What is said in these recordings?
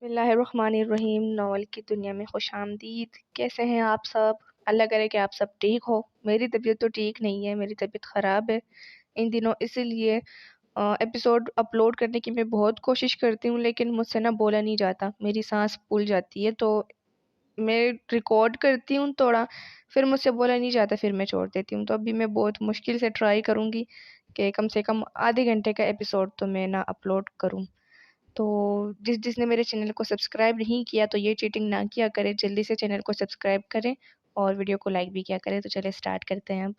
اللہ الرحمن الرحیم۔ ناول کی دنیا میں خوش آمدید۔ کیسے ہیں آپ سب؟ اللہ کرے کہ آپ سب ٹھیک ہو۔ میری طبیعت تو ٹھیک نہیں ہے، میری طبیعت خراب ہے ان دنوں، اسی لیے ایپیسوڈ اپلوڈ کرنے کی میں بہت کوشش کرتی ہوں، لیکن مجھ سے بولا نہیں جاتا، میری سانس پھول جاتی ہے، تو میں ریکارڈ کرتی ہوں تھوڑا، پھر مجھ سے بولا نہیں جاتا، پھر میں چھوڑ دیتی ہوں۔ تو ابھی میں بہت مشکل سے ٹرائی کروں گی کہ کم سے کم آدھے گھنٹے کا ایپیسوڈ تو میں نہ اپلوڈ کروں۔ تو جس نے میرے چینل کو سبسکرائب نہیں کیا تو یہ چیٹنگ نہ کیا کرے، جلدی سے چینل کو سبسکرائب کریں اور ویڈیو کو لائک بھی کیا کریں۔ تو چلے سٹارٹ کرتے ہیں اب۔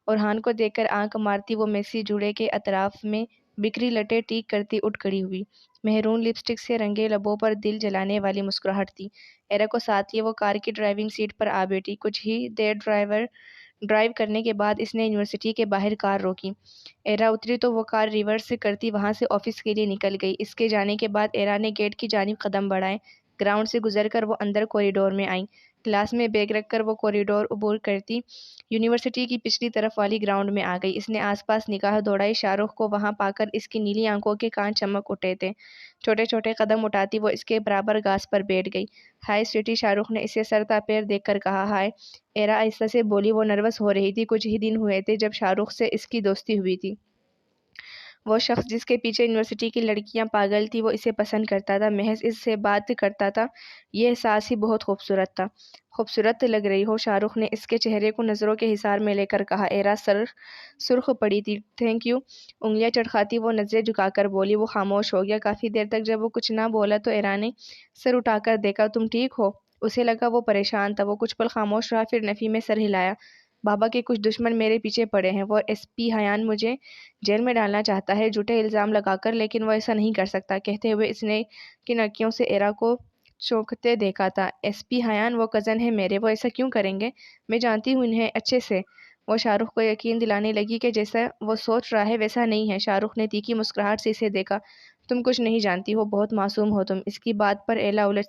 اورحان کو دیکھ کر آنکھ مارتی وہ میسی جوڑے کے اطراف میں بکھری لٹیں ٹیک کرتی اٹھ کھڑی ہوئی۔ مہرون لپسٹک سے رنگے لبوں پر دل جلانے والی مسکراہٹ تھی۔ ایرا کو ساتھ لیے وہ کار کی ڈرائیونگ سیٹ پر آ بیٹھی۔ کچھ ہی دیر ڈرائیو کرنے کے بعد اس نے یونیورسٹی کے باہر کار روکی۔ ایرا اتری تو وہ کار ریورس کرتی وہاں سے آفس کے لیے نکل گئی۔ اس کے جانے کے بعد ایرا نے گیٹ کی جانب قدم بڑھائے۔ گراؤنڈ سے گزر کر وہ اندر کوریڈور میں آئیں۔ کلاس میں بیگ رکھ کر وہ کوریڈور عبور کرتی یونیورسٹی کی پچھلی طرف والی گراؤنڈ میں آ گئی۔ اس نے آس پاس نگاہ دوڑائی، شاہ رخ کو وہاں پا کر اس کی نیلی آنکھوں کے کان چمک اٹھے تھے۔ چھوٹے چھوٹے قدم اٹھاتی وہ اس کے برابر گھاس پر بیٹھ گئی۔ ہائے سویٹی، شاہ رخ نے اسے سر تا پیر دیکھ کر کہا۔ ہائے، ایرا آہستہ سے بولی۔ وہ نروس ہو رہی تھی۔ کچھ ہی دن ہوئے تھے جب شاہ رخ سے اس کی دوستی ہوئی تھی۔ وہ شخص جس کے پیچھے یونیورسٹی کی لڑکیاں پاگل تھی، وہ اسے پسند کرتا تھا، محض اس سے بات کرتا تھا۔ یہ احساس ہی بہت خوبصورت تھا۔ خوبصورت لگ رہی ہو، شاہ رخ نے اس کے چہرے کو نظروں کے حصار میں لے کر کہا۔ ایرا سرخ پڑی تھی۔ تھینک یو، انگلیاں چٹکھاتی وہ نظریں جھکا کر بولی۔ وہ خاموش ہو گیا۔ کافی دیر تک جب وہ کچھ نہ بولا تو ایرا نے سر اٹھا کر دیکھا۔ تم ٹھیک ہو؟ اسے لگا وہ پریشان تھا۔ وہ کچھ پل خاموش رہا، پھر نفی میں سر ہلایا۔ بابا کے کچھ دشمن میرے پیچھے پڑے ہیں۔ وہ ایس پی حیان مجھے جیل میں ڈالنا چاہتا ہے، جھوٹے الزام لگا کر، لیکن وہ ایسا نہیں کر سکتا۔ کہتے ہوئے اس نے کنکیوں سے ایرا کو چونکتے دیکھا تھا۔ ایس پی حیان وہ کزن ہے میرے، وہ ایسا کیوں کریں گے؟ میں جانتی ہوں انہیں اچھے سے۔ وہ شاہ رخ کو یقین دلانے لگی کہ جیسا وہ سوچ رہا ہے ویسا نہیں ہے۔ شاہ رخ نے تیکھی مسکراہٹ سے اسے دیکھا۔ تم کچھ نہیں جانتی ہو، بہت معصوم ہو تم۔ اس کی بات پر ایرا الجھ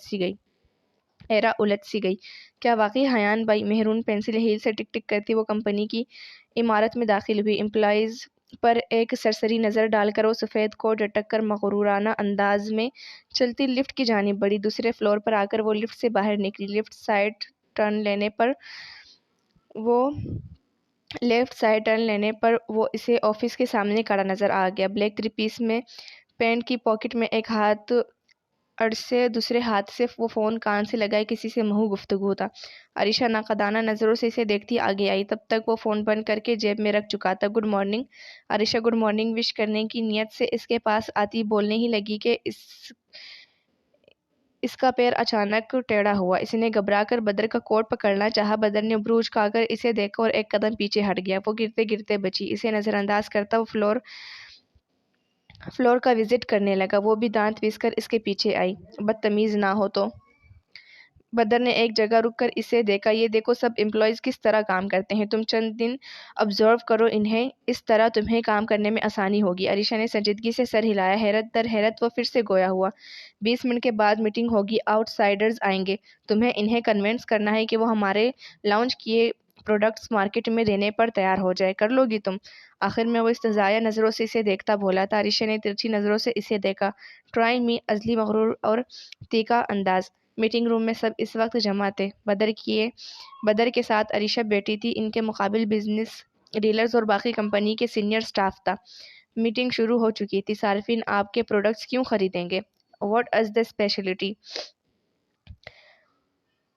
سی گئی۔ کیا واقعی حیان بھائی؟ مہرون پنسل ہیل سے ٹک ٹک کرتی وہ کمپنی کی عمارت میں داخل ہوئی۔ امپلائیز پر ایک سرسری نظر ڈال کر وہ سفید کوٹ لٹک کر مغرورانہ انداز میں چلتی لفٹ کی جانب بڑھی۔ دوسرے فلور پر آ کر وہ لفٹ سے باہر نکلی۔ لیفٹ سائڈ ٹرن لینے پر وہ اسے آفس کے سامنے کھڑا نظر آ گیا۔ بلیک تھری پیس میں پینٹ کی پاکٹ میں ایک ہاتھ اڑسے دوسرے ہاتھ سے وہ فون کان سے لگائے کسی سے محو گفتگو تھا۔ عریشہ ناقدانہ نظروں سے اسے دیکھتی آگے آئی۔ تب تک وہ فون بند کر کے جیب میں رکھ چکا تھا۔ Good morning. Areesha good morning wish کرنے کی نیت سے اس کے پاس آتی بولنے ہی لگی کہ اس کا پیر اچانک ٹیڑھا ہوا۔ اس نے گھبرا کر بدر کا کوٹ پکڑنا چاہا۔ بدر نے ابروج کھا کر اسے دیکھا اور ایک قدم پیچھے ہٹ گیا۔ وہ گرتے گرتے بچی۔ اسے نظر انداز کرتا وہ فلور کا وزٹ کرنے لگا۔ وہ بھی دانت پیس کر اس کے پیچھے آئی۔ بدتمیز نہ ہو تو۔ بدر نے ایک جگہ رک کر اسے دیکھا۔ یہ دیکھو سب امپلائیز کس طرح کام کرتے ہیں، تم چند دن آبزرو کرو انہیں، اس طرح تمہیں کام کرنے میں آسانی ہوگی۔ عریشہ نے سنجیدگی سے سر ہلایا۔ حیرت در حیرت وہ پھر سے گویا ہوا۔ 20 منٹ کے بعد میٹنگ ہوگی، آؤٹ سائڈرز آئیں گے، تمہیں انہیں کنونس کرنا ہے کہ وہ ہمارے لانچ کیے پروڈکٹس مارکیٹ میں دینے پر تیار ہو جائے۔ کر لو گی تم؟ آخر میں وہ استہزائیہ نظروں سے اسے دیکھتا بولا تھا۔ عریشہ نے ترچھی نظروں سے اسے دیکھا۔ ٹرائی می، ازلی مغرور اور تیکھا انداز۔ میٹنگ روم میں سب اس وقت جمع تھے۔ بدر کے ساتھ عریشہ بیٹھی تھی۔ ان کے مقابل بزنس ڈیلرز اور باقی کمپنی کے سینئر سٹاف تھا۔ میٹنگ شروع ہو چکی تھی۔ صارفین آپ کے پروڈکٹس کیوں خریدیں گے؟ What is the speciality?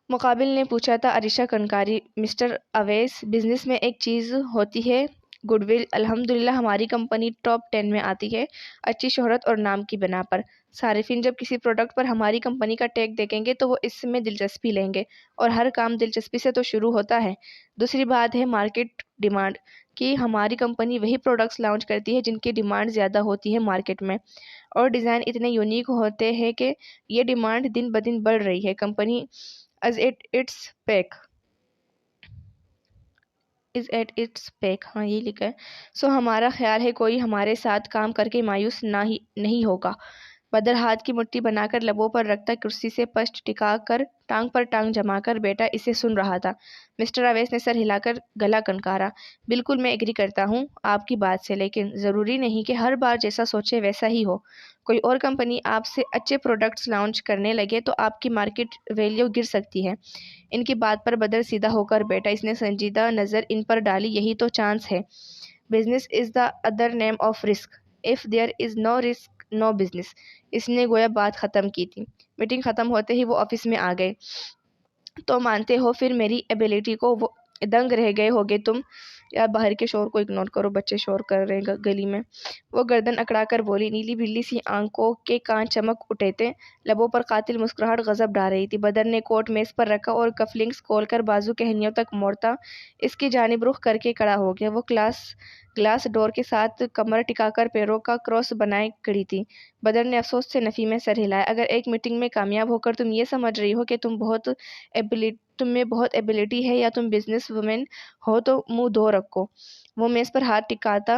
مقابل نے پوچھا تھا۔ عریشہ کنکاری۔ مسٹر اویس، بزنس میں ایک چیز ہوتی ہے گڈ ول۔ الحمدللہ ہماری کمپنی ٹاپ 10 میں آتی ہے، اچھی شہرت اور نام کی بنا پر۔ صارفین جب کسی پروڈکٹ پر ہماری کمپنی کا ٹیگ دیکھیں گے تو وہ اس میں دلچسپی لیں گے، اور ہر کام دلچسپی سے تو شروع ہوتا ہے۔ دوسری بات ہے مارکیٹ ڈیمانڈ کی۔ ہماری کمپنی وہی پروڈکٹس لانچ کرتی ہے جن کی ڈیمانڈ زیادہ ہوتی ہے مارکیٹ میں، اور ڈیزائن اتنے یونیک ہوتے ہیں کہ یہ ڈیمانڈ دن بدن بڑھ رہی ہے۔ Company is at its peak, ہاں یہ لکھا ہے۔ سو ہمارا خیال ہے کوئی ہمارے ساتھ کام کر کے مایوس نہیں ہوگا۔ بدر ہاتھ کی مٹھی بنا کر لبوں پر رکھتا کرسی سے پشت ٹکا کر ٹانگ پر ٹانگ جما کر بیٹا اسے سن رہا تھا۔ مسٹر اویس نے سر ہلا کر گلا کنکارا۔ بالکل میں ایگری کرتا ہوں آپ کی بات سے، لیکن ضروری نہیں کہ ہر بار جیسا سوچے ویسا ہی ہو۔ کوئی اور کمپنی آپ سے اچھے پروڈکٹس لانچ کرنے لگے تو آپ کی مارکیٹ ویلیو گر سکتی ہے۔ ان کی بات پر بدر سیدھا ہو کر بیٹا۔ اس نے سنجیدہ نظر ان پر ڈالی۔ یہی تو چانس ہے۔ Business is the other name of risk. If there is no risk no business. اس نے گویا بات ختم کی تھی۔ میٹنگ ختم ہوتے ہی وہ آفس میں آ گئے۔ تو مانتے ہو پھر میری ایبیلٹی کو؟ وہ دنگ رہ گئے ہوگے تم۔ یا باہر کے شور کو اگنور کرو، بچے شور کر رہے ہیں گلی میں۔ وہ گردن اکڑا کر بولی۔ نیلی بلی سی آنکھوں کے کان چمک اٹھے تھے، لبوں پر قاتل مسکراہٹ غضب ڈال رہی تھی۔ بدر نے کوٹ میز پر رکھا اور کف لنکس کھول کر بازو کہنیوں تک موڑتا اس کی جانب رخ کر کے کھڑا ہو گیا۔ وہ گلاس ڈور کے ساتھ کمر ٹکا کر پیروں کا کراس بنائے کھڑی تھی۔ بدر نے افسوس سے نفی میں سر ہلایا۔ اگر ایک میٹنگ میں کامیاب ہو کر تم یہ سمجھ رہی ہو کہ تم میں بہت ایبیلٹی ہے یا تم بزنس وومن ہو تو منہ دھو رکھو۔ وہ میز پر ہاتھ ٹکاتا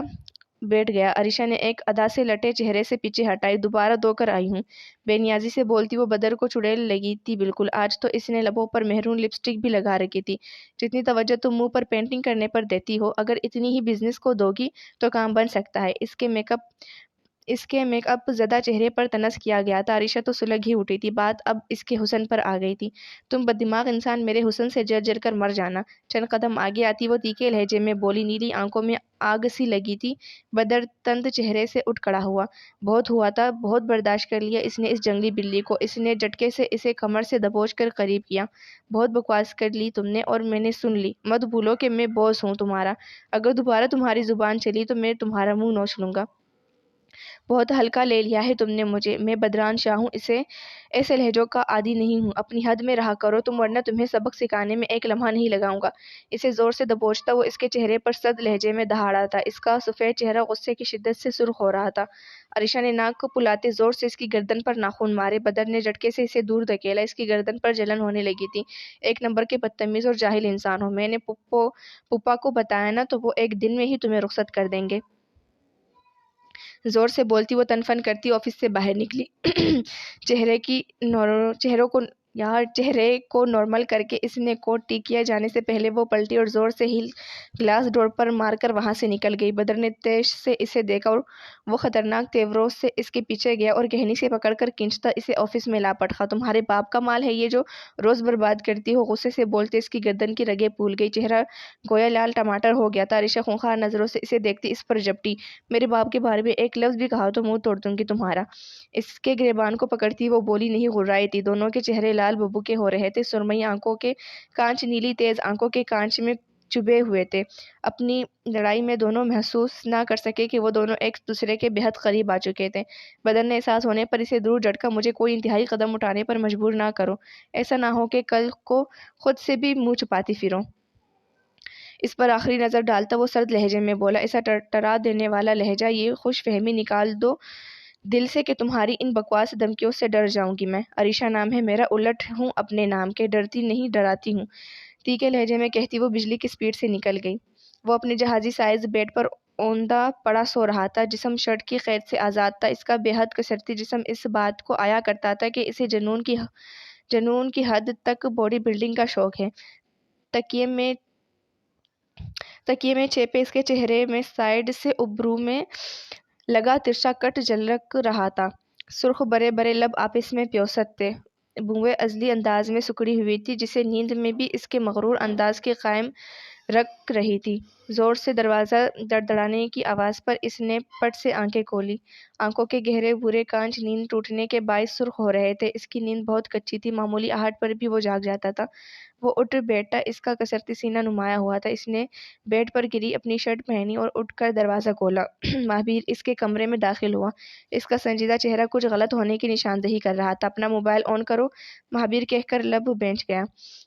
بیٹھ گیا۔ عریشہ نے ایک ادا سے لٹے چہرے سے پیچھے ہٹائی۔ دوبارہ دھو کر آئی ہوں، بے نیازی سے بولتی وہ بدر کو چڑیل لگی تھی بالکل۔ آج تو اس نے لبوں پر مہرون لپسٹک بھی لگا رکھی تھی۔ جتنی توجہ تم منہ پر پینٹنگ کرنے پر دیتی ہو، اگر اتنی ہی بزنس کو دو گی تو کام بن سکتا ہے۔ اس کے میک اپ زدہ چہرے پر طنز کیا گیا تھا۔ عریشہ تو سلگ ہی اٹھی تھی۔ بات اب اس کے حسن پر آ گئی تھی۔ تم بددماغ انسان میرے حسن سے جر جر کر مر جانا۔ چند قدم آگے آتی وہ تیکھے لہجے میں بولی۔ نیلی آنکھوں میں آگ سی لگی تھی۔ بدر تند چہرے سے اٹھ کھڑا ہوا۔ بہت ہوا تھا، بہت برداشت کر لیا اس نے اس جنگلی بلی کو۔ اس نے جھٹکے سے اسے کمر سے دبوچ کر قریب کیا۔ بہت بکواس کر لی تم نے اور میں نے سن لی۔ مت بھولو کہ میں باس ہوں تمہارا۔ اگر دوبارہ تمہاری زبان چلی تو میں تمہارا منہ نوچ لوں گا۔ بہت ہلکا لے لیا ہے تم نے مجھے۔ میں بدران شاہ ہوں، ایسے لہجوں کا عادی نہیں ہوں۔ اپنی حد میں رہا کرو تم، ورنہ تمہیں سبق سکھانے میں ایک لمحہ نہیں لگاؤں گا۔ اسے زور سے دبوچتا وہ اس کے چہرے پر سرد لہجے میں دہاڑا تھا۔ اس کا سفید چہرہ غصے کی شدت سے سرخ ہو رہا تھا۔ عریشہ نے ناک پھلاتے زور سے اس کی گردن پر ناخن مارے۔ بدر نے جھٹکے سے اسے دور دھکیلا۔ اس کی گردن پر جلن ہونے لگی تھی۔ ایک نمبر کے بدتمیز اور جاہل انسان ہو۔ میں نے پپا کو بتایا نا تو وہ ایک دن میں ہی تمہیں رخصت کر دیں گے۔ زور سے بولتی وہ تن فن کرتی آفس سے باہر نکلی۔ چہرے کو نارمل کر کے اس نے کوٹ ٹی کیا جانے سے پہلے وہ پلٹی اور زور سے ہیل گلاس ڈور پر مار کر وہاں سے نکل گئی۔ بدر نے تیش سے اسے دیکھا اور وہ خطرناک تیوروں سے اس کے پیچھے گیا اور گہنی سے پکڑ کر کھینچتا اسے آفس میں لا پٹکا۔ تمہارے باپ کا مال ہے یہ جو روز برباد کرتی ہو؟ غصے سے بولتے اس کی گردن کی رگیں پھول گئی، چہرہ گویا لال ٹماٹر ہو گیا تھا۔ عریشہ خونخوار نظروں سے اسے دیکھتی اس پر جھپٹی۔ میرے باپ کے بارے میں ایک لفظ بھی کہا تو منہ توڑ دوں گی تمہارا۔ اس کے گریبان کو پکڑتی وہ بولی۔ نہیں غرائی تھی۔ دونوں کے چہرے لال ببو کے ہو رہے تھے۔ سرمئی آنکھوں کے کانچ نیلی تیز آنکھوں کے کانچ میں چبھے ہوئے تھے۔ اپنی لڑائی میں دونوں محسوس نہ کر سکے کہ وہ دونوں ایک دوسرے کے بہت قریب آ چکے تھے۔ بدر نے احساس ہونے پر اسے ضرور جھٹکا۔ مجھے کوئی انتہائی قدم اٹھانے پر مجبور نہ کرو، ایسا نہ ہو کہ کل کو خود سے بھی منہ چھپاتی پھروں۔ اس پر آخری نظر ڈالتا وہ سرد لہجے میں بولا، ایسا ٹرا دینے والا لہجہ، یہ خوش فہمی نکال دو دل سے کہ تمہاری ان بکواس دھمکیوں سے ڈر جاؤں گی میں۔ عریشہ نام ہے میرا، الٹ ہوں اپنے نام کے، ڈرتی نہیں ڈراتی ہوں، تیکھے لہجے میں کہتی وہ بجلی کی سپیڈ سے نکل گئی۔ وہ اپنے جہازی سائز بیڈ پر اوندا پڑا سو رہا تھا۔ جسم شرٹ کی قید سے آزاد تھا۔ اس کا بے حد کثرتی جسم اس بات کو آیا کرتا تھا کہ اسے جنون کی حد تک باڈی بلڈنگ کا شوق ہے۔ تکیے میں چیپے اس کے چہرے میں سائیڈ سے ابرو میں لگا ترچھا کٹ جھلک رہا تھا۔ سرخ برے برے لب آپس میں پیوست تھے، بھویں ازلی انداز میں سکڑی ہوئی تھی جسے نیند میں بھی اس کے مغرور انداز کے قائم رکھ رہی تھی۔ زور سے دروازہ دڑدڑانے کی آواز پر اس نے پٹ سے آنکھیں کھولی۔ آنکھوں کے گہرے بھورے کانچ نیند ٹوٹنے کے باعث سرخ ہو رہے تھے۔ اس کی نیند بہت کچی تھی، معمولی آہٹ پر بھی وہ جاگ جاتا تھا۔ وہ اٹھ بیٹھا، اس کا کسرتی سینہ نمایاں ہوا تھا۔ اس نے بیڈ پر گری اپنی شرٹ پہنی اور اٹھ کر دروازہ کھولا۔ مہابیر اس کے کمرے میں داخل ہوا۔ اس کا سنجیدہ چہرہ کچھ غلط ہونے کی نشاندہی کر رہا تھا۔ اپنا موبائل آن کرو، مہابیر کہہ کر لب بینچ گیا۔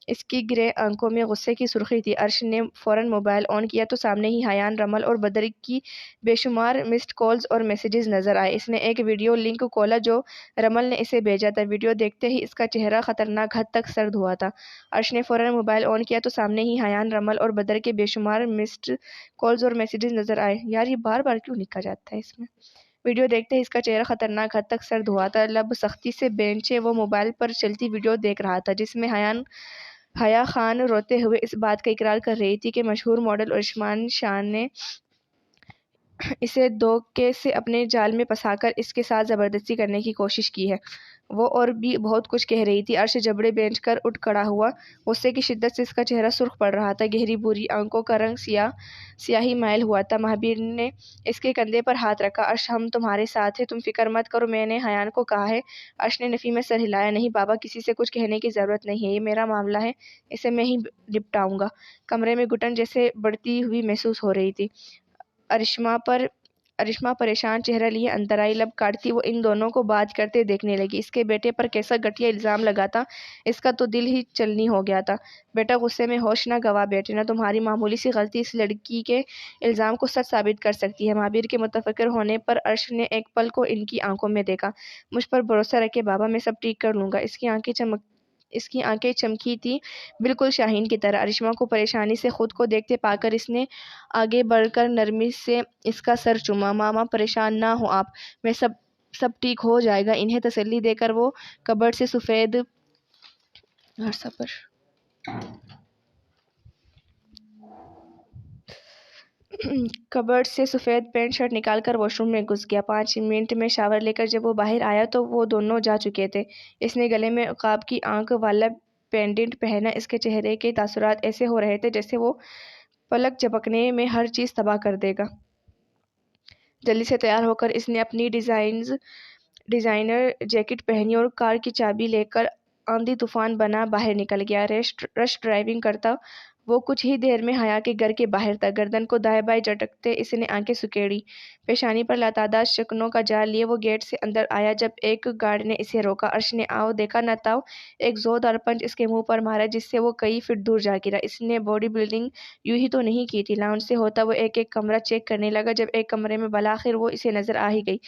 اس کی گرے آنکھوں میں غصے کی سرخی تھی۔ عرش نے فوراً موبائل آن کیا تو سامنے ہی حیان، رمل اور بدر کی بے شمار مسڈ کالز اور میسیجز نظر آئے۔ اس نے ایک ویڈیو لنک کھولا جو رمل نے اسے بھیجا تھا۔ ویڈیو دیکھتے ہی اس کا چہرہ خطرناک حد تک سرد ہوا تھا۔ عرش نے فوراً موبائل آن کیا تو سامنے ہی حیان، رمل اور بدر کے بے شمار مسڈ کالز اور میسیجز نظر آئے۔ یار یہ بار بار کیوں لکھا جاتا ہے اس میں؟ ویڈیو دیکھتے ہی اس کا چہرہ خطرناک حد تک سرد ہوا تھا، لب سختی سے بینچے وہ موبائل پر چلتی ویڈیو دیکھ رہا تھا جس میں حیا خان روتے ہوئے اس بات کا اقرار کر رہی تھی کہ مشہور ماڈل عثمان شان نے اسے دھوکے سے اپنے جال میں پھنسا کر اس کے ساتھ زبردستی کرنے کی کوشش کی ہے۔ وہ اور بھی بہت کچھ کہہ رہی تھی۔ عرش جبڑے بینچ کر اٹھ کھڑا ہوا، غصے کی شدت سے اس کا چہرہ سرخ پڑ رہا تھا، گہری بری آنکھوں کا رنگ سیاہی مائل ہوا تھا۔ مہابیر نے اس کے کندھے پر ہاتھ رکھا۔ عرش ہم تمہارے ساتھ ہیں، تم فکر مت کرو، میں نے حیان کو کہا ہے۔ عرش نے نفی میں سر ہلایا۔ نہیں بابا، کسی سے کچھ کہنے کی ضرورت نہیں ہے، یہ میرا معاملہ ہے، اسے میں ہی نپٹاؤں گا۔ کمرے میں گھٹن جیسے بڑھتی ہوئی محسوس ہو رہی تھی۔ ارشما پریشان چہرہ لیے اندر آئی، لب کاٹتی وہ ان دونوں کو بات کرتے دیکھنے لگی۔ اس کے بیٹے پر کیسا گھٹیا الزام لگاتا، اس کا تو دل ہی چلنی ہو گیا تھا۔ بیٹا غصے میں ہوش نہ گنوا بیٹے، تمہاری معمولی سی غلطی اس لڑکی کے الزام کو سچ ثابت کر سکتی ہے۔ مہابیر کے متفکر ہونے پر عرش نے ایک پل کو ان کی آنکھوں میں دیکھا۔ مجھ پر بھروسہ رکھے بابا، میں سب ٹھیک کر لوں گا۔ اس کی آنکھیں چمکی تھیں، بالکل شاہین کی طرح۔ ارشما کو پریشانی سے خود کو دیکھتے پا کر اس نے آگے بڑھ کر نرمی سے اس کا سر چوما۔ ماما پریشان نہ ہوں آپ، میں سب ٹھیک ہو جائے گا۔ انہیں تسلی دے کر وہ کبرڈ سے سفید پینٹ شرٹ نکال کر واش روم میں گھس گیا۔ 5 منٹ میں شاور لے کر جب وہ باہر آیا تو وہ دونوں جا چکے تھے۔ اس نے گلے میں عقاب کی آنکھ والا پینڈنٹ پہنا، اس کے چہرے کے تاثرات ایسے ہو رہے تھے جیسے وہ پلک جھپکنے میں ہر چیز تباہ کر دے گا۔ جلدی سے تیار ہو کر اس نے اپنی ڈیزائنر جیکٹ پہنی اور کار کی چابی لے کر آندھی طوفان بنا باہر نکل گیا۔ رش ڈرائیونگ کرتا وہ کچھ ہی دیر میں حیا کے گھر کے باہر تھا۔ گردن کو دائیں بائیں جھٹکتے اس نے آنکھیں سکیڑی، پیشانی پر لاتعداد شکنوں کا جال لیے وہ گیٹ سے اندر آیا جب ایک گارڈ نے اسے روکا۔ عرش نے آؤ دیکھا نہ تاؤ ایک زوردار پنچ اس کے منہ پر مارا جس سے وہ کئی فٹ دور جا گرا۔ اس نے باڈی بلڈنگ یوں ہی تو نہیں کی تھی۔ لاؤنج سے ہوتا وہ ایک ایک کمرہ چیک کرنے لگا جب ایک کمرے میں بالآخر وہ اسے نظر آ ہی گئی۔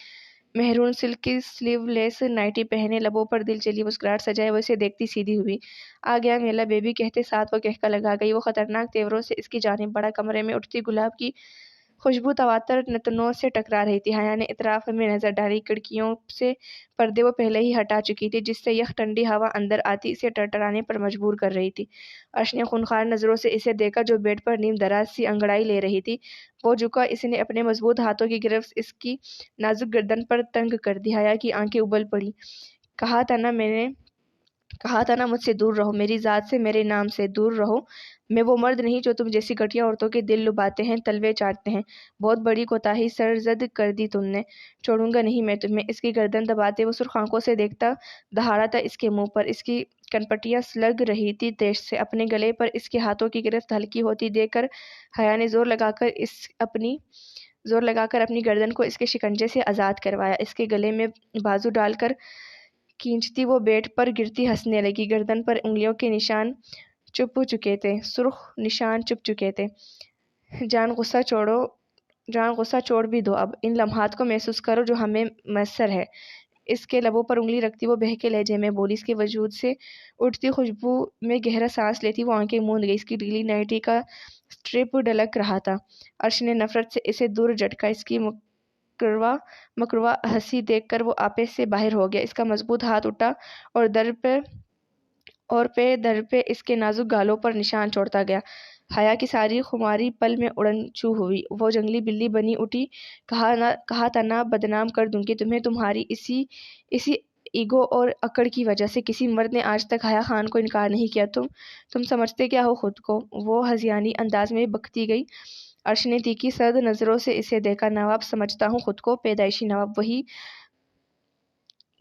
مہرون سلک کی سلیو لیس نائٹی پہنے، لبوں پر دل چلی مسکراہٹ سجائے وہ اسے دیکھتی سیدھی ہوئی۔ آ گیا میلا بیبی کہتے ساتھ وہ کہکا لگا گئی۔ وہ خطرناک تیوروں سے اس کی جانب بڑھا، کمرے میں اٹھتی گلاب کی خوشبو تواتر نتنوں سے ٹکرا رہی تھی۔ حیا نے اطراف میں نظر ڈالی، کھڑکیوں سے پردے وہ پہلے ہی ہٹا چکی تھی جس سے یک ٹھنڈی ہوا اندر آتی اسے ٹرٹرانے پر مجبور کر رہی تھی۔ عرش نے خونخوار نظروں سے اسے دیکھا جو بیڈ پر نیم دراز سی انگڑائی لے رہی تھی۔ وہ جھکا، اس نے اپنے مضبوط ہاتھوں کی گرفت اس کی نازک گردن پر تنگ کر دی۔ حیا کی آنکھیں ابل پڑیں۔ کہا تھا نا مجھ سے دور رہو، میری ذات سے، میرے نام سے دور رہو۔ میں وہ مرد نہیں جو تم جیسی گھٹیا عورتوں کے دل لبھاتے ہیں، تلوے چاٹتے ہیں۔ بہت بڑی کوتاہی سرزد کر دی تم نے، چھوڑوں گا نہیں میں تمہیں۔ اس کی گردن دباتے وہ سرخ آنکھوں سے دیکھتا دہاڑا تھا اس کے منہ پر۔ اس کی کنپٹیاں لگ رہی تھی تیش سے۔ اپنے گلے پر اس کے ہاتھوں کی گرفت ہلکی ہوتی دیکھ کر حیا نے زور لگا کر اپنی گردن کو اس کے شکنجے سے آزاد کروایا۔ اس کے گلے میں بازو ڈال کر کھینچتی وہ بیڈ پر گرتی ہنسنے لگی۔ گردن پر انگلیوں کے نشان چپھ چکے تھے، سرخ نشان چپھ چکے تھے۔ جان غصہ چھوڑ بھی دو اب، ان لمحات کو محسوس کرو جو ہمیں میسر ہے۔ اس کے لبوں پر انگلی رکھتی وہ بہکے لہجے میں بولی۔ اس کے وجود سے اٹھتی خوشبو میں گہرا سانس لیتی وہ آنکھیں موند گئی۔ اس کی ڈھیلی نائٹی کا سٹرپ ڈھلک رہا تھا۔ عرش نے نفرت سے اسے دور جھٹکا۔ اس کی مکروا ہنسی دیکھ کر وہ آپے سے باہر ہو گیا۔ اس کا مضبوط ہاتھ اٹھا اور در پہ اس کے نازک گالوں پر نشان چھوڑتا گیا۔ حیا کی ساری خماری پل میں اڑن چو ہوئی۔ وہ جنگلی بلی بنی اٹھی۔ کہا تھا نا بدنام کر دوں گی تمہیں، تمہاری اسی ایگو اور اکڑ کی وجہ سے کسی مرد نے آج تک حیا خان کو انکار نہیں کیا۔ تم سمجھتے کیا ہو خود کو؟ وہ ہذیانی انداز میں بکتی گئی۔ عرش نے تیکھی سرد نظروں سے اسے دیکھا۔ نواب سمجھتا ہوں خود کو، پیدائشی نواب، وہی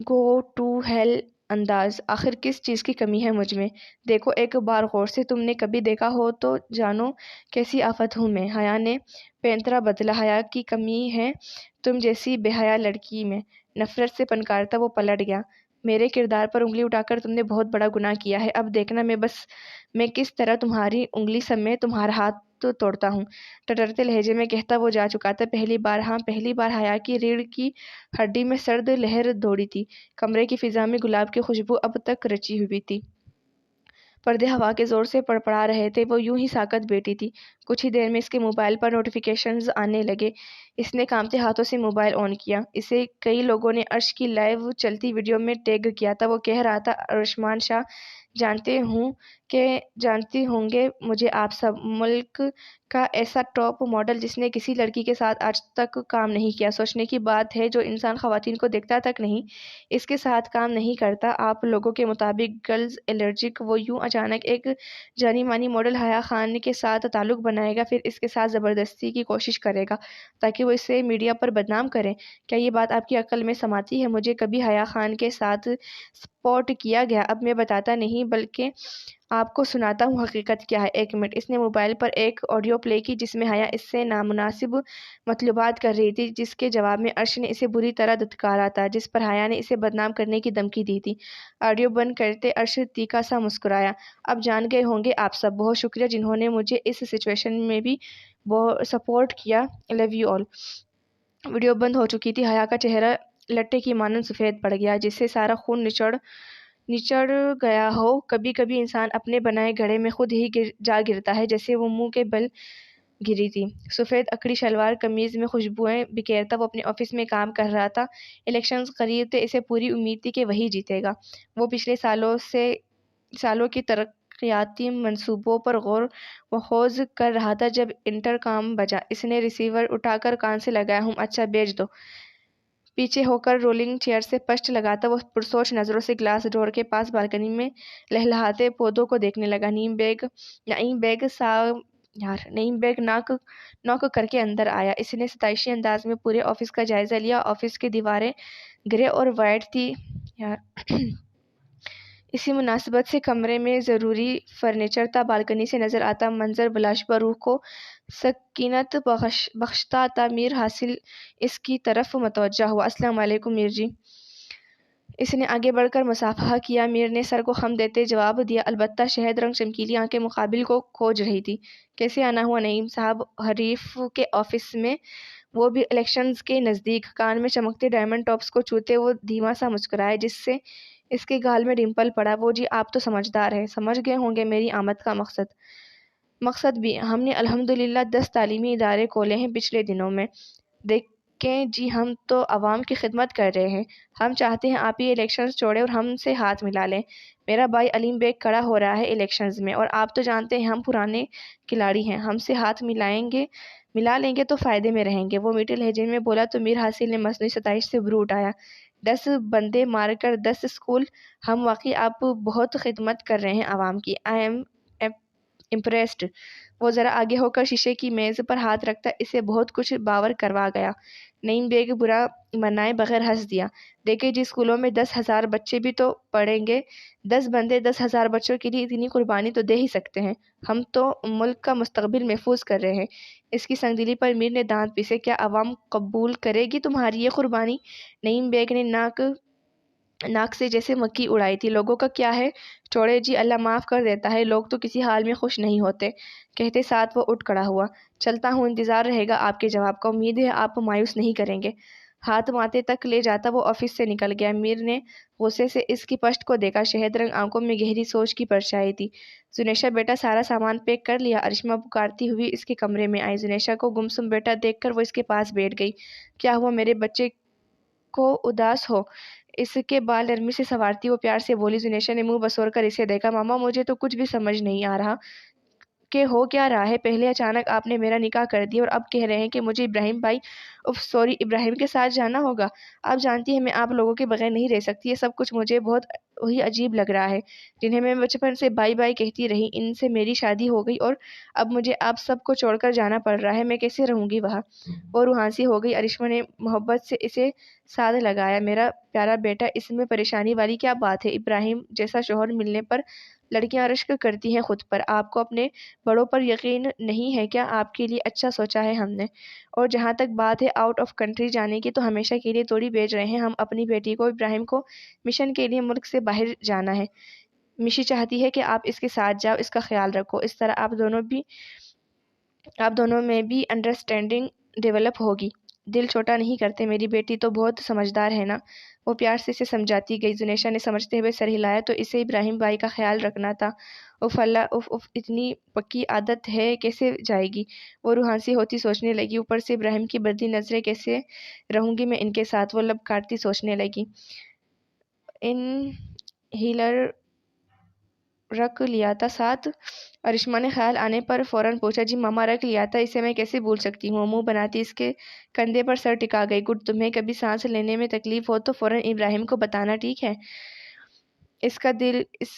گو ٹو ہیل انداز۔ آخر کس چیز کی کمی ہے مجھ میں؟ دیکھو ایک بار غور سے، تم نے کبھی دیکھا ہو تو جانو کیسی آفت ہوں میں۔ حیا نے پینترا بدلا۔ حیا کی کمی ہے تم جیسی بے حیا لڑکی میں۔ نفرت سے پنکارتا وہ پلٹ گیا۔ میرے کردار پر انگلی اٹھا کر تم نے بہت بڑا گناہ کیا ہے۔ اب دیکھنا میں کس طرح تمہاری انگلی سمیت تمہارا ہاتھ توڑتا ہوں۔ ٹٹرتے لہجے میں کہتا وہ جا چکا تھا۔ پہلی بار حیا کی ریڑھ کی ہڈی میں سرد لہر دوڑی تھی۔ کمرے کی فضا میں گلاب کی خوشبو اب تک رچی ہوئی تھی۔ پردے ہوا کے زور سے پڑپڑا رہے تھے، وہ یوں ہی ساکت بیٹھی تھی۔ کچھ ہی دیر میں اس کے موبائل پر نوٹیفیکیشنز آنے لگے۔ اس نے کانپتے ہاتھوں سے موبائل آن کیا۔ اسے کئی لوگوں نے عرش کی لائیو چلتی ویڈیو میں ٹیگ کیا تھا۔ وہ کہہ رہا تھا، ارشمان شاہ، جانتی ہوں گے مجھے آپ سب، ملک کا ایسا ٹاپ ماڈل جس نے کسی لڑکی کے ساتھ آج تک کام نہیں کیا۔ سوچنے کی بات ہے جو انسان خواتین کو دیکھتا تک نہیں، اس کے ساتھ کام نہیں کرتا۔ آپ لوگوں کے مطابق گرلز الرجک، وہ یوں اچانک ایک جانی مانی ماڈل حیا خان کے ساتھ تعلق بنائے گا، پھر اس کے ساتھ زبردستی کی کوشش کرے گا تاکہ وہ اسے میڈیا پر بدنام کرے۔ کیا یہ بات آپ کی عقل میں سماتی ہے؟ مجھے کبھی حیا خان کے ساتھ سپورٹ کیا گیا؟ اب میں بتاتا نہیں بلکہ آپ کو سناتا ہوں حقیقت کیا ہے۔ ایک منٹ۔ اس نے موبائل پر ایک آڈیو پلے کی جس میں حیا اس سے نامناسب مطلوبات کر رہی تھی، جس کے جواب میں عرش نے اسے بری طرح دھتکارا تھا، جس پر حیا نے اسے بدنام کرنے کی دھمکی دی تھی۔ آڈیو بند کرتے عرش تیکھا سا مسکرایا۔ اب جان گئے ہوں گے آپ سب۔ بہت شکریہ جنہوں نے مجھے اس سچویشن میں بھی سپورٹ کیا۔ Love you all. ویڈیو بند ہو چکی تھی۔ حیا کا چہرہ لٹے کی مانند سفید پڑ گیا، جس سے سارا خون نچڑ گیا ہو۔ کبھی کبھی انسان اپنے بنائے گھڑے میں خود ہی جا گرتا ہے، جیسے وہ منہ کے بل گری تھی۔ سفید اکڑی شلوار قمیض میں خوشبوئیں بکھیرتا وہ اپنے آفس میں کام کر رہا تھا۔ الیکشنز قریب تھے، اسے پوری امید تھی کہ وہی جیتے گا۔ وہ پچھلے سالوں کی ترقیاتی منصوبوں پر غور و خوض کر رہا تھا جب انٹر کام بجا۔ اس نے ریسیور اٹھا کر کان سے لگایا۔ اچھا بھیج دو۔ پیچھے ہو کر رولنگ چیئر سے پشت لگاتا وہ پرسوچ نظروں سے گلاس ڈور کے پاس بالکنی میں لہلہاتے پودوں کو دیکھنے لگا۔ نعیم بیگ نوک کر کے اندر آیا۔ اس نے ستائشی انداز میں پورے آفس کا جائزہ لیا۔ آفس کی دیواریں گرے اور وائٹ تھی۔ اسی مناسبت سے کمرے میں ضروری فرنیچر تھا۔ بالکنی سے نظر آتا منظر بلاشبہ روح کو سکینت بخشتا تھا۔ میر حاصل اس کی طرف متوجہ ہوا۔ السلام علیکم میر جی۔ اس نے آگے بڑھ کر مصافحہ کیا۔ میر نے سر کو خم دیتے جواب دیا، البتہ شہد رنگ چمکیلی آنکھیں مقابل کو کھوج رہی تھی۔ کیسے آنا ہوا نعیم صاحب؟ حریف کے آفس میں، وہ بھی الیکشنز کے نزدیک۔ کان میں چمکتے ڈائمنڈ ٹاپس کو چھوتے وہ دھیما سا مسکرائے، جس سے اس کے گال میں ڈمپل پڑا۔ وہ جی، آپ تو سمجھدار ہیں، سمجھ گئے ہوں گے میری آمد کا مقصد بھی۔ ہم نے الحمدللہ 10 تعلیمی ادارے کھولے ہیں پچھلے دنوں میں۔ دیکھیں جی، ہم تو عوام کی خدمت کر رہے ہیں۔ ہم چاہتے ہیں آپ یہ الیکشنز چھوڑیں اور ہم سے ہاتھ ملا لیں۔ میرا بھائی علیم بیگ کھڑا ہو رہا ہے الیکشنز میں، اور آپ تو جانتے ہیں ہم پرانے کھلاڑی ہیں۔ ہم سے ہاتھ ملا لیں گے تو فائدے میں رہیں گے۔ وہ میٹھے لہجے میں بولا تو میر حاصل نے مصنوعی ستائش سے ابرو اٹھایا۔ 10 بندے مار کر 10 اسکول! ہم واقعی آپ بہت خدمت کر رہے ہیں عوام کی۔ I am impressed. وہ ذرا آگے ہو کر شیشے کی میز پر ہاتھ رکھتا اسے بہت کچھ باور کروا گیا۔ نعیم بیگ برا منائے بغیر ہنس دیا۔ دیکھیں جی، اسکولوں میں 10,000 بچے بھی تو پڑھیں گے۔ 10 بندے 10,000 بچوں کے لیے اتنی قربانی تو دے ہی سکتے ہیں۔ ہم تو ملک کا مستقبل محفوظ کر رہے ہیں۔ اس کی سنگ دلی پر میر نے دانت پیسے۔ کیا عوام قبول کرے گی تمہاری یہ قربانی؟ نعیم بیگ نے ناک سے جیسے مکھی اڑائی تھی۔ لوگوں کا کیا ہے؟ چھوڑے جی، اللہ معاف کر دیتا ہے، لوگ تو کسی حال میں خوش نہیں ہوتے۔ کہتے ساتھ وہ اٹھ کھڑا ہوا۔ چلتا ہوں، انتظار رہے گا آپ کے جواب کا۔ امید ہے آپ مایوس نہیں کریں گے۔ ہاتھ ماتھے تک لے جاتا وہ آفس سے نکل گیا۔ میر نے غصے سے اس کی پشت کو دیکھا۔ شہد رنگ آنکھوں میں گہری سوچ کی پرچھائی تھی۔ زنیشا بیٹا، سارا سامان پیک کر لیا؟ ارشما پکارتی ہوئی اس کے کمرے میں آئی۔ زنیشا کو گمسم بیٹا دیکھ کر وہ اس کے پاس بیٹھ گئی۔ کیا ہوا؟ میرے بچے کو اداس ہو؟ اس کے بال نرمی سے سنوارتی وہ پیار سے بولی۔ زنیشا نے منہ بسور کر اسے دیکھا۔ ماما، مجھے تو کچھ بھی سمجھ نہیں آ رہا کہ ہو کیا رہا ہے۔ پہلے اچانک آپ نے میرا نکاح کر دیا اور اب کہہ رہے ہیں کہ مجھے ابراہیم بھائی سوری ابراہیم کے ساتھ جانا ہوگا۔ آپ جانتی ہیں میں آپ لوگوں کے بغیر نہیں رہ سکتی۔ یہ سب کچھ مجھے بہت ہی عجیب لگ رہا ہے۔ جنہیں میں بچپن سے بائی بائی کہتی رہی، ان سے میری شادی ہو گئی اور اب مجھے آپ سب کو چھوڑ کر جانا پڑ رہا ہے۔ میں کیسے رہوں گی وہاں؟ وہ روحانسی ہو گئی۔ ارشما نے محبت سے اسے ساتھ لگایا۔ میرا پیارا بیٹا، اس میں پریشانی والی کیا بات ہے؟ ابراہیم جیسا شوہر ملنے پر لڑکیاں رشک کرتی ہیں خود پر۔ آپ کو اپنے بڑوں پر یقین نہیں ہے کیا؟ آپ کے لیے اچھا سوچا ہے ہم نے۔ اور جہاں تک بات ہے آؤٹ آف کنٹری جانے کی، تو ہمیشہ کے لیے توڑی بھیج رہے ہیں ہم اپنی بیٹی کو۔ ابراہیم کو مشن کے لیے ملک سے باہر جانا ہے۔ مشی چاہتی ہے کہ آپ اس کے ساتھ جاؤ، اس کا خیال رکھو۔ اس طرح آپ دونوں میں بھی انڈرسٹینڈنگ ڈیولپ ہوگی۔ دل چھوٹا نہیں کرتے، میری بیٹی تو بہت سمجھدار ہے نا۔ وہ پیار سے اسے سمجھاتی گئی۔ زنیشا نے سمجھتے ہوئے سر ہلایا، تو اسے ابراہیم بھائی کا خیال رکھنا تھا۔ اف اللہ، اف اف، اتنی پکی عادت ہے کیسے جائے گی؟ وہ روحانسی ہوتی سوچنے لگی، اوپر سے ابراہیم کی بدی نظریں، کیسے رہوں گی میں ان کے ساتھ؟ وہ لب کاٹتی سوچنے لگی۔ ان ہیلر رکھ لیا تھا ساتھ؟ ارشما نے خیال آنے پر فوراً پوچھا۔ جی ماما، رکھ لیا تھا، اسے میں کیسے بھول سکتی ہوں؟ منہ بناتی اس کے کندھے پر سر ٹکا گئی۔ گڈ، تمہیں کبھی سانس لینے میں تکلیف ہو تو فوراً ابراہیم کو بتانا، ٹھیک ہے؟ اس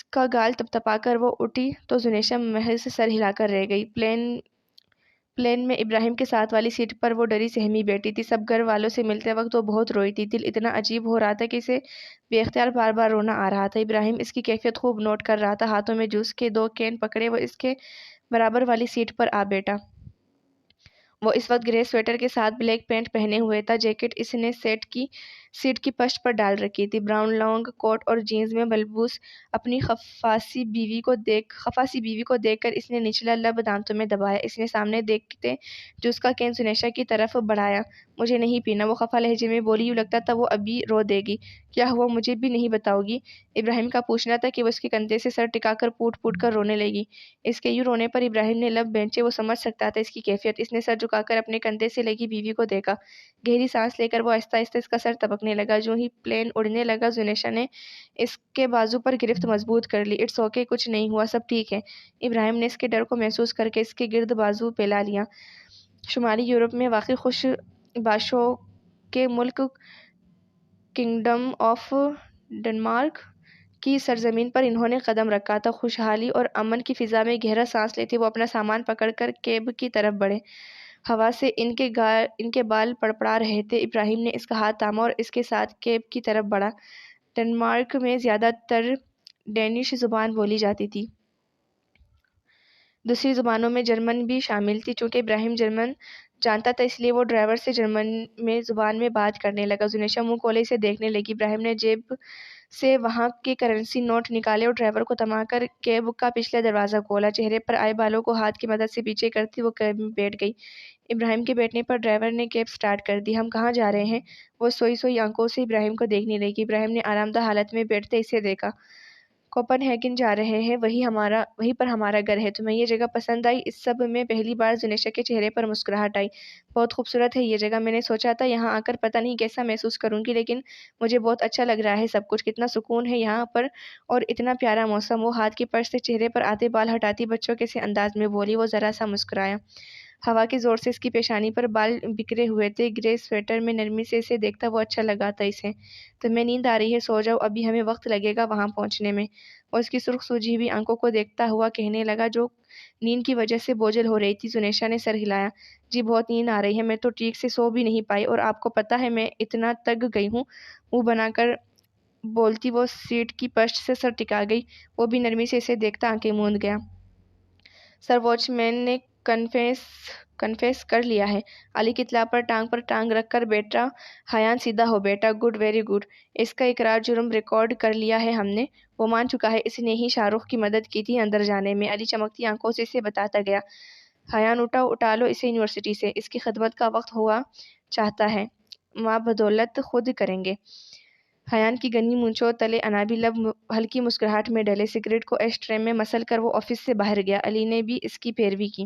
کا گال تپا کر وہ اٹھی تو زنیشا محض سر ہلا کر رہ گئی۔ پلین میں ابراہیم کے ساتھ والی سیٹ پر وہ ڈری سہمی بیٹھی تھی۔ سب گھر والوں سے ملتے وقت وہ بہت روئی تھی۔ دل اتنا عجیب ہو رہا تھا کہ اسے بے اختیار بار بار رونا آ رہا تھا۔ ابراہیم اس کی کیفیت خوب نوٹ کر رہا تھا۔ ہاتھوں میں جوس کے 2 کین پکڑے وہ اس کے برابر والی سیٹ پر آ بیٹھا۔ وہ اس وقت گرے سویٹر کے ساتھ بلیک پینٹ پہنے ہوئے تھا۔ جیکٹ اس نے سیٹ کی پشت پر ڈال رکھی تھی۔ براؤن لانگ کوٹ اور جینز میں ملبوس اپنی خفاسی بیوی کو دیکھ کر اس نے نچلا لب دانتوں میں دبایا۔ اس نے سامنے دیکھتے جوس کا کین زنیشا کی طرف بڑھایا۔ مجھے نہیں پینا، وہ خفا لہجے میں بولی۔ یوں لگتا تھا وہ ابھی رو دے گی۔ کیا ہوا، مجھے بھی نہیں بتاؤ گی؟ ابراہیم کا پوچھنا تھا کہ وہ اس کے کندھے سے سر ٹکا کر پوٹ پوٹ کر رونے لگی۔ اس کے یوں رونے پر ابراہیم نے لب بھینچے۔ وہ سمجھ سکتا تھا اس کی کیفیت۔ اس نے سر جھکا کر اپنے کندھے سے لگی بیوی کو دیکھا۔ گہری سانس لے کر وہ آہستہ آہستہ اس کا سر تبکنے لگا۔ جو ہی پلین اڑنے لگا، زنیشا نے اس کے بازو پر گرفت مضبوط کر لی۔ اٹس اوکے، کچھ نہیں ہوا، سب ٹھیک ہے۔ ابراہیم نے اس کے ڈر کو محسوس کر کے اس کے گرد بازو پھیلا لیا۔ شمالی یورپ میں واقع خوش باشوں کے ملک کنگڈم آف ڈنمارک کی سرزمین پر انہوں نے قدم رکھا تھا۔ خوشحالی اور امن کی فضا میں گہرا سانس لیتے وہ اپنا سامان پکڑ کر کیب کی طرف بڑھے۔ ہوا سے ان کے بال پڑپڑا رہے تھے۔ ابراہیم نے اس کا ہاتھ تھاما اور اس کے ساتھ کیب کی طرف بڑھا۔ ڈنمارک میں زیادہ تر ڈینش زبان بولی جاتی تھی۔ دوسری زبانوں میں جرمن بھی شامل تھی۔ چونکہ ابراہیم جرمن جانتا تھا، اس لیے وہ ڈرائیور سے جرمن زبان میں بات کرنے لگا۔ زنیشا منہ کھولے اسے دیکھنے لگی۔ ابراہیم نے جیب سے وہاں کے کرنسی نوٹ نکالے اور ڈرائیور کو تھما کر کیب کا پچھلا دروازہ کھولا۔ چہرے پر آئے بالوں کو ہاتھ کی مدد سے پیچھے کرتی وہ کیب میں بیٹھ گئی۔ ابراہیم کے بیٹھنے پر ڈرائیور نے کیب سٹارٹ کر دی۔ ہم کہاں جا رہے ہیں؟ وہ سوئی آنکھوں سے ابراہیم کو دیکھنے لگی۔ ابراہیم نے آرام دہ حالت میں بیٹھتے اسے دیکھا۔ کوپن ہیگن جا رہے ہیں، وہیں پر ہمارا گھر ہے۔ تمہیں یہ جگہ پسند آئی؟ اس سب میں پہلی بار زنیشا کے چہرے پر مسکراہٹ آئی۔ بہت خوبصورت ہے یہ جگہ، میں نے سوچا تھا یہاں آ کر پتہ نہیں کیسا محسوس کروں گی، لیکن مجھے بہت اچھا لگ رہا ہے سب کچھ۔ کتنا سکون ہے یہاں پر اور اتنا پیارا موسم۔ وہ ہاتھ کی پرش سے چہرے پر آتے بال ہٹاتی بچوں کے سے انداز میں بولی۔ وہ ذرا سا مسکرایا۔ ہوا کے زور سے اس کی پیشانی پر بال بکھرے ہوئے تھے۔ گرے سویٹر میں نرمی سے اسے دیکھتا وہ اچھا لگا تھا اسے۔ تمہیں نیند آ رہی ہے، سو جاؤ، ابھی ہمیں وقت لگے گا وہاں پہنچنے میں۔ وہ اس کی سرخ سوجھی ہوئی آنکھوں کو دیکھتا ہوا کہنے لگا جو نیند کی وجہ سے بوجھل ہو رہی تھی۔ زنیشا نے سر ہلایا۔ جی بہت نیند آ رہی ہے، میں تو ٹھیک سے سو بھی نہیں پائی، اور آپ کو پتہ ہے میں اتنا تگ گئی ہوں۔ منہ بنا کر بولتی وہ سیٹ کی پشت سے سر ٹکا گئی۔ وہ بھی نرمی سے اسے دیکھتا آنکھیں موند گیا۔ سر واچ مین نے کنفیس کر لیا ہے۔ علی کی اطلاع پر ٹانگ رکھ کر بیٹا حیان سیدھا ہو بیٹا۔ Good, very good. اس کا اقرار جرم ریکارڈ کر لیا ہے ہم نے۔ وہ مان چکا ہے، اس نے ہی شاہ رخ کی مدد کی تھی اندر جانے میں۔ علی چمکتی آنکھوں سے اسے بتاتا گیا۔ حیان اٹھا لو اسے یونیورسٹی سے، اس کی خدمت کا وقت ہوا چاہتا ہے، ماں بدولت خود کریں گے۔ حیان کی گھنی مونچھوں تلے انابی لب ہلکی مسکراہٹ میں ڈلے۔ سگریٹ کو ایش ٹرے میں مسل کر وہ آفس سے باہر گیا۔ علی نے بھی اس کی پیروی کی۔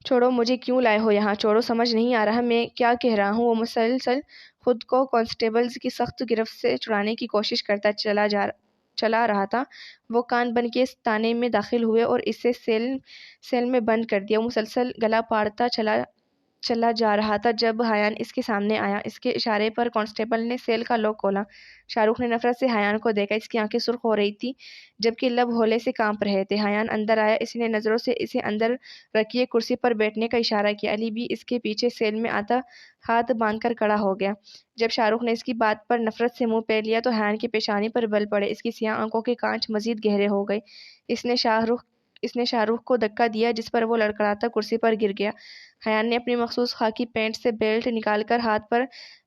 چھوڑو، مجھے کیوں لائے ہو یہاں؟ چھوڑو، سمجھ نہیں آ رہا میں کیا کہہ رہا ہوں؟ وہ مسلسل خود کو کانسٹیبلز کی سخت گرفت سے چھڑانے کی کوشش کرتا چلا رہا تھا۔ وہ کان بند کے تانے میں داخل ہوئے اور اسے سیل میں بند کر دیا۔ وہ مسلسل گلا پاڑتا چلا جا رہا تھا جب حیان اس کے سامنے آیا۔ اس کے اشارے پر کانسٹیبل نے سیل کا لاک کھولا۔ شاہ رخ نے نفرت سے حیان کو دیکھا۔ اس کی آنکھیں سرخ ہو رہی تھیں جبکہ لب ہولے سے کانپ رہے تھے۔ حیان اندر آیا۔ اس نے نظروں سے اسے اندر رکھی ایک کرسی پر بیٹھنے کا اشارہ کیا۔ علی بھی اس کے پیچھے سیل میں آدھا ہاتھ باندھ کر کھڑا ہو گیا۔ جب شاہ رخ نے اس کی بات پر نفرت سے منہ پھیر لیا تو حیان کی پیشانی پر بل پڑے۔ اس کی سیاہ آنکھوں کے کانچ مزید گہرے ہو گئے۔ اس نے شاہ رخ کو دھکا دیا جس پر وہ لڑکھڑاتا کرسی پر گر گیا۔ حیان نے اپنی مخصوص خاکی پینٹ سے بیلٹ نکال کر ہاتھ پر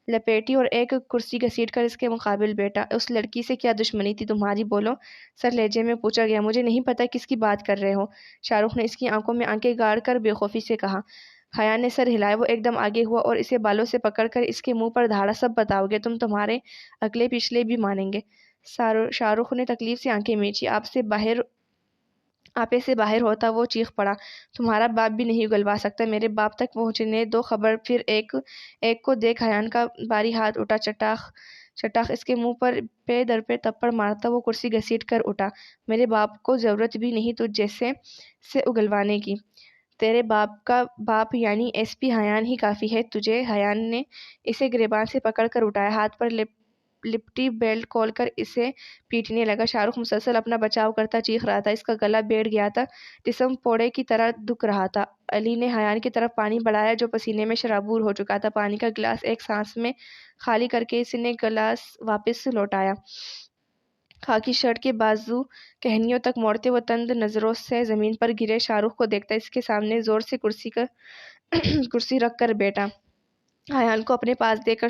لپیٹی اور ایک کرسی گھسیٹ کر اس کے مقابل بیٹھا۔ اس لڑکی سے کیا دشمنی تھی تمہاری، بولو؟ سر لہجے میں پوچھا گیا۔ مجھے نہیں پتا کس کی بات کر رہے ہو، شاہ رخ نے اس کی آنکھوں میں آنکھیں گاڑ کر بے خوفی سے کہا۔ حیان نے سر ہلایا۔ وہ ایک دم آگے ہوا اور اسے بالوں سے پکڑ کر اس کے منہ پر دھاڑا۔ سب بتاؤ گے تم، تمہارے اگلے پچھلے بھی مانیں گے۔ شاہ رخ نے تکلیف سے آنکھیں میچی۔ آپے سے باہر ہوتا وہ چیخ پڑا، تمہارا باپ بھی نہیں اگلوا سکتا، میرے باپ تک پہنچنے دو خبر۔ پھر ایک کو دیکھ حیان کا باری ہاتھ اٹھا، چٹاخ اس کے منہ پر پے در پہ تپڑ مارتا وہ کرسی گھسیٹ کر اٹھا۔ میرے باپ کو ضرورت بھی نہیں تجھ جیسے سے اگلوانے کی، تیرے باپ کا باپ یعنی ایس پی حیان ہی کافی ہے تجھے۔ حیان نے اسے گریبان سے پکڑ کر اٹھایا، ہاتھ پر لپٹی بیلٹ کھول کر اسے پیٹنے لگا۔ شاہ رخ مسلسل اپنا بچاؤ کرتا چیخ رہا تھا، اس کا گلا بیٹھ گیا تھا، جسم پوڑے کی طرح دکھ رہا تھا۔ علی نے حیان کی طرف پانی بڑھایا جو پسینے میں شرابور ہو چکا تھا۔ پانی کا گلاس ایک سانس میں خالی کر کے اس نے گلاس واپس لوٹایا۔ خاکی شرٹ کے بازو کہنیوں تک موڑتے وہ تند نظروں سے زمین پر گرے شاہ رخ کو دیکھتا، اس کے سامنے زور سے کرسی رکھ کر بیٹھا۔ حیان کو اپنے پاس دے کر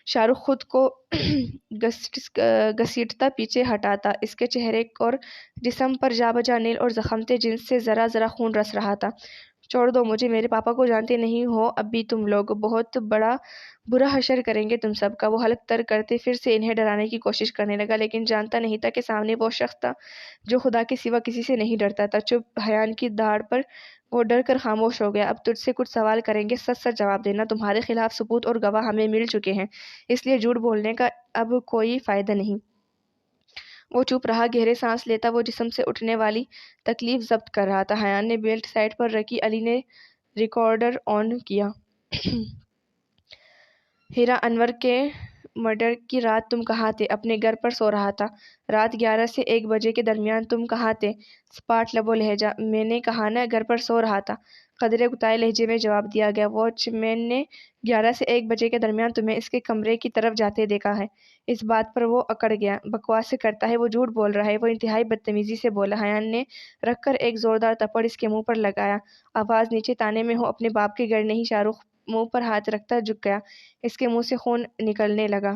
شاہ رخ خود کو گھسیٹتا پیچھے ہٹاتا۔ اس کے چہرے اور جسم پر جا بجا نیل اور زخم تھے جن سے ذرا ذرا خون رس رہا تھا۔ چھوڑ دو مجھے، میرے پاپا کو جانتے نہیں ہو اب بھی تم لوگ، بہت برا حشر کریں گے تم سب کا۔ وہ حلق تر کرتے پھر سے انہیں ڈرانے کی کوشش کرنے لگا، لیکن جانتا نہیں تھا کہ سامنے وہ شخص تھا جو خدا کے سوا کسی سے نہیں ڈرتا تھا۔ چپ! حیان کی داڑھ پر وہ ڈر کر خاموش ہو گیا۔ اب تجھ سے کچھ سوال کریں گے، سچ سچ جواب دینا۔ تمہارے خلاف ثبوت اور گواہ ہمیں مل چکے ہیں، اس لیے جھوٹ بولنے کا اب کوئی فائدہ نہیں۔ وہ چپ رہا، گہرے سانس لیتا، وہ جسم سے اٹھنے والی تکلیف ضبط کر رہا تھا۔ حیان نے بیلٹ سائڈ پر رکھی، علی نے ریکارڈر آن کیا۔ ہیرا انور کے مرڈر کی رات تم کہاں تھے؟ اپنے گھر پر سو رہا تھا۔ رات 11 سے 1 بجے کے درمیان تم کہاں تھے؟ سپاٹ لب و لہجہ: میں نے کہا نا، گھر پر سو رہا تھا، قدرے اکتائے لہجے میں جواب دیا گیا۔ واچ مین نے 11 سے 1 بجے کے درمیان تمہیں اس کے کمرے کی طرف جاتے دیکھا ہے۔ اس بات پر وہ اکڑ گیا۔ بکواس کرتا ہے، وہ جھوٹ بول رہا ہے، وہ انتہائی بدتمیزی سے بولا۔ حیان نے رکھ کر ایک زوردار تھپڑ اس کے منہ پر لگایا۔ آواز نیچے تانے میں ہو، اپنے باپ کے گھر نہیں۔ شاہ رخ منہ پر ہاتھ رکھتا جھک گیا، اس کے منہ سے خون نکلنے لگا۔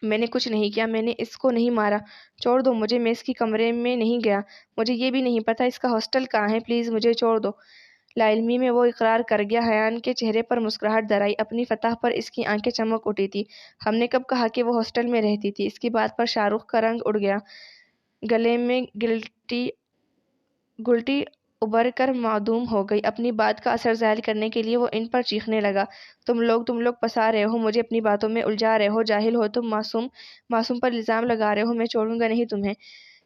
میں نے کچھ نہیں کیا، میں نے اس کو نہیں مارا، چھوڑ دو مجھے، میں اس کی کمرے میں نہیں گیا، مجھے یہ بھی نہیں پتا اس کا ہاسٹل کہاں ہے، پلیز مجھے چھوڑ دو۔ لا علمی میں وہ اقرار کر گیا۔ حیان کے چہرے پر مسکراہٹ در آئی، اپنی فتح پر اس کی آنکھیں چمک اٹھی تھی۔ ہم نے کب کہا کہ وہ ہاسٹل میں رہتی تھی؟ اس کی بات پر شاہ رخ کا رنگ اڑ گیا، گلے میں گلٹی ابھر کر معدوم ہو گئی۔ اپنی بات کا اثر زائل کرنے کے لیے وہ ان پر چیخنے لگا، تم لوگ پھنسا رہے ہو مجھے، اپنی باتوں میں الجھا رہے ہو، جاہل ہو تم، معصوم پر الزام لگا رہے ہو، میں چھوڑوں گا نہیں تمہیں۔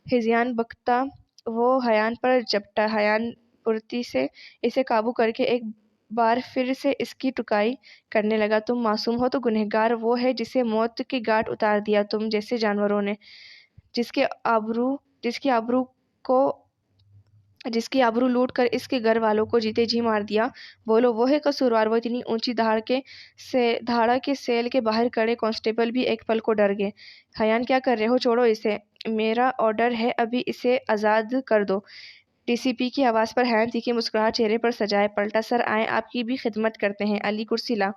ہذیان بکتا وہ حیان پر جھپٹا۔ حیان پھرتی سے اسے قابو کر کے ایک بار پھر سے اس کی ٹکائی کرنے لگا، تم معصوم ہو تو گنہگار وہ ہے جسے موت کے گھاٹ اتار دیا تم جیسے جانوروں نے، جس کی آبرو لوٹ کر اس کے گھر والوں کو جیتے جی مار دیا۔ بولو، وہ ہے قصوروار؟ وہ اتنی اونچی دھاڑا کے سیل کے باہر کھڑے کانسٹیبل بھی ایک پل کو ڈر گئے۔ حیان کیا کر رہے ہو؟ چھوڑو اسے، میرا آرڈر ہے، ابھی اسے آزاد کر دو۔ ڈی سی پی کی آواز پر حیان تیکھی مسکراہٹ چہرے پر سجائے پلٹا، سر آئیں، آپ کی بھی خدمت کرتے ہیں۔ علی کرسی لاؤ،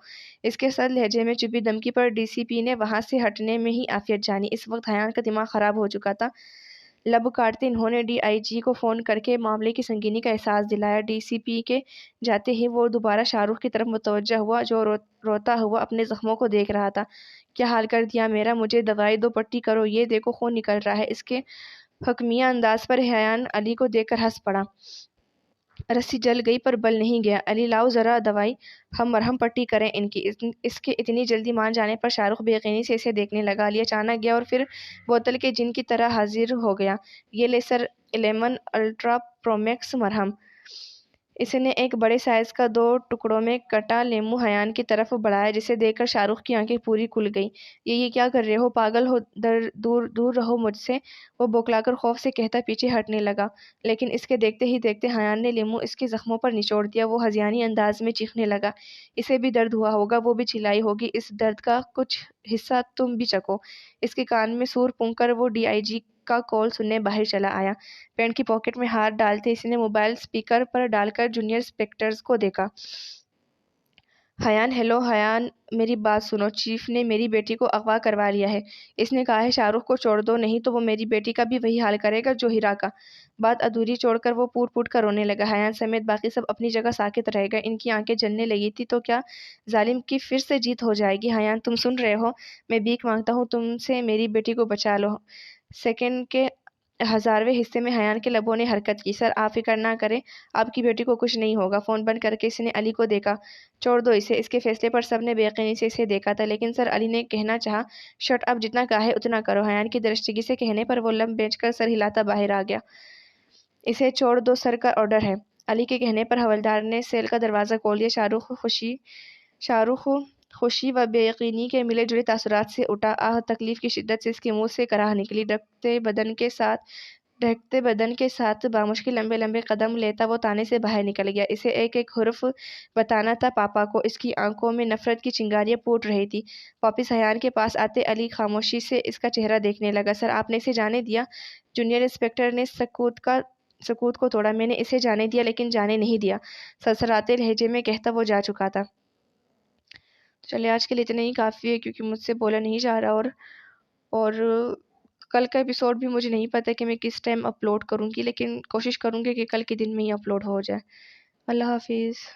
اس کے سرد لہجے میں چبھی دھمکی پر ڈی سی پی نے وہاں سے ہٹنے میں ہی عافیت جانی۔ اس وقت حیان کا دماغ خراب ہو چکا تھا۔ لب کاٹتے انہوں نے ڈی آئی جی کو فون کر کے معاملے کی سنگینی کا احساس دلایا۔ ڈی سی پی کے جاتے ہی وہ دوبارہ شاہ رخ کی طرف متوجہ ہوا جو روتا ہوا اپنے زخموں کو دیکھ رہا تھا۔ کیا حال کر دیا میرا، مجھے دوائی دو، پٹی کرو، یہ دیکھو خون نکل رہا ہے۔ اس کے حکمیہ انداز پر حیان علی کو دیکھ کر ہنس پڑا۔ رسی جل گئی پر بل نہیں گیا۔ علی لاؤ ذرا دوائی، ہم مرہم پٹی کریں ان کی۔ اس کے اتنی جلدی مان جانے پر شاہ رخ بے یقینی سے اسے دیکھنے لگا۔ علی اچانک گیا اور پھر بوتل کے جن کی طرح حاضر ہو گیا۔ یہ لے سر، لیمن الٹرا پرومیکس مرہم۔ اس نے ایک بڑے سائز کا 2 ٹکڑوں میں کٹا لیموں حیان کی طرف بڑھایا، جسے دیکھ کر شاہ رخ کی آنکھیں پوری کھل گئیں۔ یہ کیا کر رہے ہو؟ پاگل ہو، دور رہو مجھ سے، وہ بوکھلا کر خوف سے کہتا پیچھے ہٹنے لگا۔ لیکن اس کے دیکھتے ہی دیکھتے حیان نے لیموں اس کے زخموں پر نچوڑ دیا۔ وہ ہذیانی انداز میں چیخنے لگا، اسے بھی درد ہوا ہوگا، وہ بھی چلائی ہوگی، اس درد کا کچھ حصہ تم بھی چکھو۔ اس کے کان میں سور پونگھ کر وہ ڈی آئی جی کا کال سننے باہر چلا آیا۔ پینٹ کی پاکٹ میں ہاتھ ڈالتے اس نے موبائل سپیکر پر ڈال کر جونیئر انسپکٹرز کو دیکھا۔ حیان ہیلو حیان، میری بات سنو، چیف نے میری بیٹی کو اغوا کروا لیا ہے۔ اس نے کہا ہے شاہ رخ کو چھوڑ دو، نہیں تو وہ میری بیٹی کا بھی وہی حال کرے گا جو ہیرا کا۔ بات ادھوری چھوڑ کر وہ پوٹ پوٹ کر رونے لگا۔ حیان سمیت باقی سب اپنی جگہ ساکت رہ گئے۔ ان کی آنکھیں جلنے لگی تھی تو کیا ظالم کی پھر سے جیت ہو جائے گی؟ حیان تم سن رہے ہو؟ میں بھیک مانگتا ہوں تم سے، میری بیٹی کو بچا لو۔ سیکنڈ کے ہزارویں حصے میں حیان کے لبوں نے حرکت کی۔ سر آپ فکر نہ کریں، آپ کی بیٹی کو کچھ نہیں ہوگا۔ فون بند کر کے اس نے علی کو دیکھا۔ چھوڑ دو اسے، اس کے فیصلے پر سب نے بے یقینی سے اسے دیکھا تھا، لیکن سر علی نے کہنا چاہا، شٹ اب، جتنا کہا ہے اتنا کرو۔ حیان کی درستگی سے کہنے پر وہ لم بیچ کر سر ہلاتا باہر آ گیا۔ اسے چھوڑ دو، سر کا آرڈر ہے۔ علی کے کہنے پر حوالدار نے سیل کا دروازہ کھول دیا۔ شاہ رخ خوشی و بے یقینی کے ملے جلے تاثرات سے اٹھا۔ آہ، تکلیف کی شدت سے اس کے منہ سے کراہ نکلی۔ ڈھکتے بدن کے ساتھ بامشکل لمبے لمبے قدم لیتا وہ تانے سے باہر نکل گیا۔ اسے ایک ایک حرف بتانا تھا پاپا کو۔ اس کی آنکھوں میں نفرت کی چنگاریاں پھوٹ رہی تھی۔ واپس حیان کے پاس آتے علی خاموشی سے اس کا چہرہ دیکھنے لگا۔ سر آپ نے اسے جانے دیا؟ جونیئر انسپکٹر نے سکوت کو توڑا۔ میں نے اسے جانے دیا، لیکن جانے نہیں دیا، سرسراتے لہجے میں کہتا وہ جا چکا تھا۔ چلے آج کے لیے اتنا ہی کافی ہے، کیونکہ مجھ سے بولا نہیں جا رہا، اور کل کا ایپیسوڈ بھی مجھے نہیں پتا کہ میں کس ٹائم اپلوڈ کروں گی، لیکن کوشش کروں گی کہ کل کے دن میں ہی اپلوڈ ہو جائے۔ اللہ حافظ۔